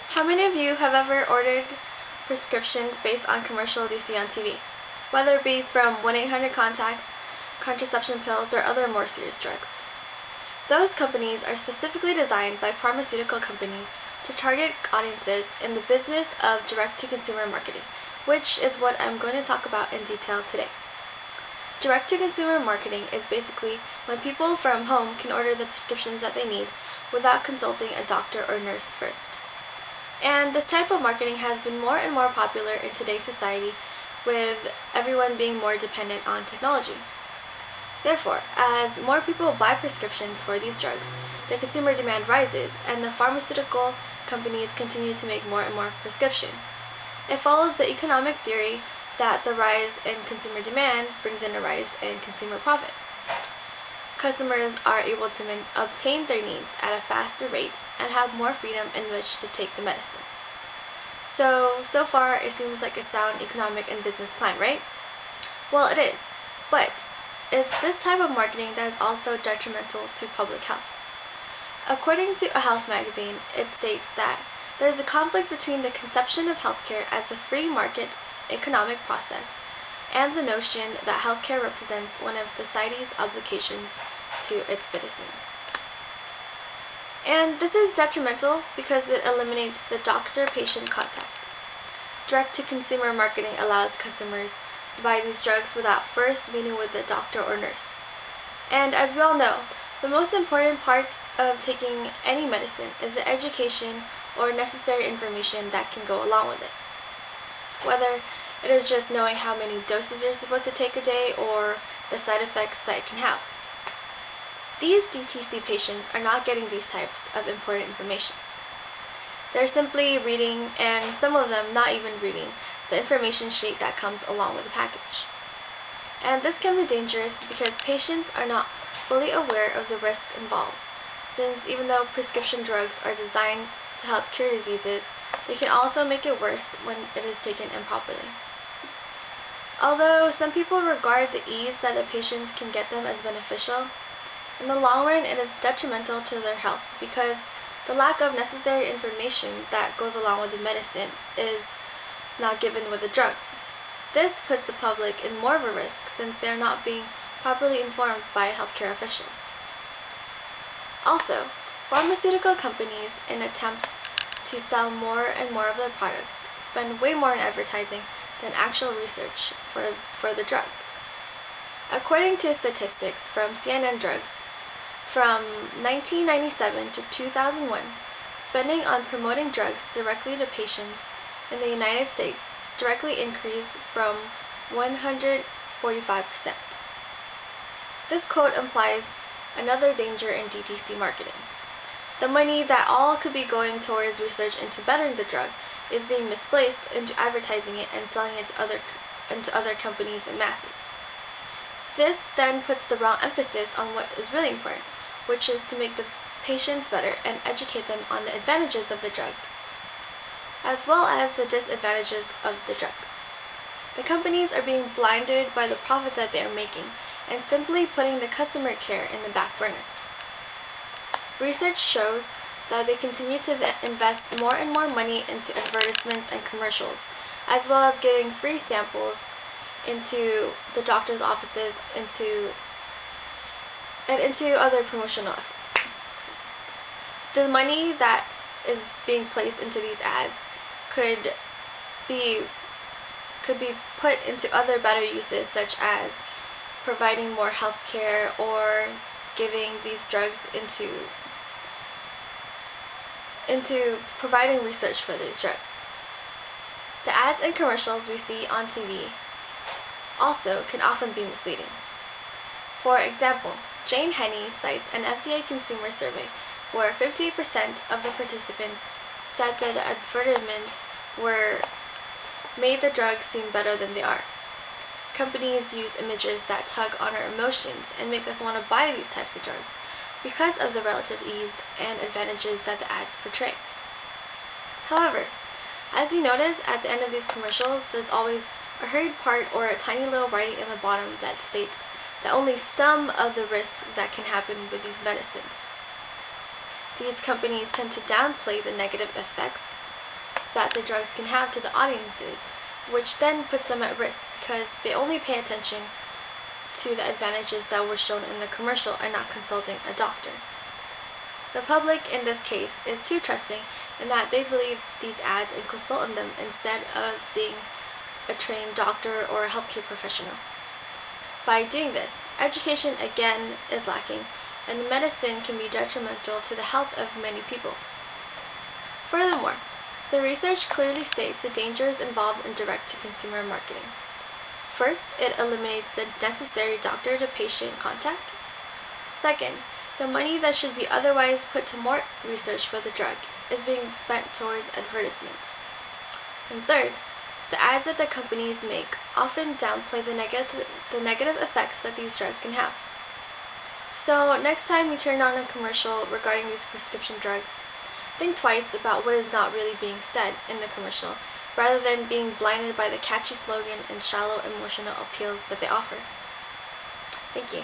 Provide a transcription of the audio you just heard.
How many of you have ever ordered prescriptions based on commercials you see on TV? Whether it be from 1-800 contacts, contraception pills, or other more serious drugs. Those companies are specifically designed by pharmaceutical companies to target audiences in the business of direct-to-consumer marketing, which is what I'm going to talk about in detail today. Direct-to-consumer marketing is basically when people from home can order the prescriptions that they need without consulting a doctor or nurse first. And this type of marketing has been more and more popular in today's society, with everyone being more dependent on technology. Therefore, as more people buy prescriptions for these drugs, the consumer demand rises and the pharmaceutical companies continue to make more and more prescription. It follows the economic theory that the rise in consumer demand brings in a rise in consumer profit. Customers are able to obtain their needs at a faster rate and have more freedom in which to take the medicine. So far it seems like a sound economic and business plan, right? Well, it is, but it's this type of marketing that is also detrimental to public health. According to a health magazine, it states that there is a conflict between the conception of healthcare as a free market economic process and the notion that healthcare represents one of society's obligations to its citizens. And this is detrimental because it eliminates the doctor-patient contact. Direct-to-consumer marketing allows customers to buy these drugs without first meeting with a doctor or nurse. And as we all know, the most important part of taking any medicine is the education or necessary information that can go along with it. Whether it is just knowing how many doses you're supposed to take a day or the side effects that it can have. These DTC patients are not getting these types of important information. They're simply reading, and some of them not even reading, the information sheet that comes along with the package. And this can be dangerous because patients are not fully aware of the risk involved, since even though prescription drugs are designed to help cure diseases, they can also make it worse when it is taken improperly. Although some people regard the ease that the patients can get them as beneficial, in the long run it is detrimental to their health because the lack of necessary information that goes along with the medicine is not given with the drug. This puts the public in more of a risk since they are not being properly informed by healthcare officials. Also, pharmaceutical companies, in attempts to sell more and more of their products, spend way more on advertising than actual research for the drug. According to statistics from CNN Drugs, from 1997 to 2001, spending on promoting drugs directly to patients in the United States directly increased from 145%. This quote implies another danger in DTC marketing. The money that all could be going towards research into bettering the drug is being misplaced into advertising it and selling it to other companies and masses. This then puts the wrong emphasis on what is really important, which is to make the patients better and educate them on the advantages of the drug, as well as the disadvantages of the drug. The companies are being blinded by the profit that they are making and simply putting the customer care in the back burner. Research shows that they continue to invest more and more money into advertisements and commercials, as well as giving free samples into the doctor's offices into other promotional efforts. The money that is being placed into these ads could be put into other better uses, such as providing more health care or giving these drugs into providing research for these drugs. The ads and commercials we see on TV also can often be misleading. For example, Jane Henney cites an FDA consumer survey where 58% of the participants said that the advertisements made the drugs seem better than they are. Companies use images that tug on our emotions and make us want to buy these types of drugs because of the relative ease and advantages that the ads portray. However, as you notice at the end of these commercials, there's always a hurried part or a tiny little writing in the bottom that states that only some of the risks that can happen with these medicines. These companies tend to downplay the negative effects that the drugs can have to the audiences, which then puts them at risk because they only pay attention to the advantages that were shown in the commercial and not consulting a doctor. The public in this case is too trusting in that they believe these ads and consult them instead of seeing a trained doctor or a healthcare professional. By doing this, education again is lacking, and medicine can be detrimental to the health of many people. Furthermore, the research clearly states the dangers involved in direct-to-consumer marketing. First, it eliminates the necessary doctor-to-patient contact. Second, the money that should be otherwise put to more research for the drug is being spent towards advertisements. And third, the ads that the companies make often downplay the negative effects that these drugs can have. So next time you turn on a commercial regarding these prescription drugs, think twice about what is not really being said in the commercial, rather than being blinded by the catchy slogan and shallow emotional appeals that they offer. Thank you.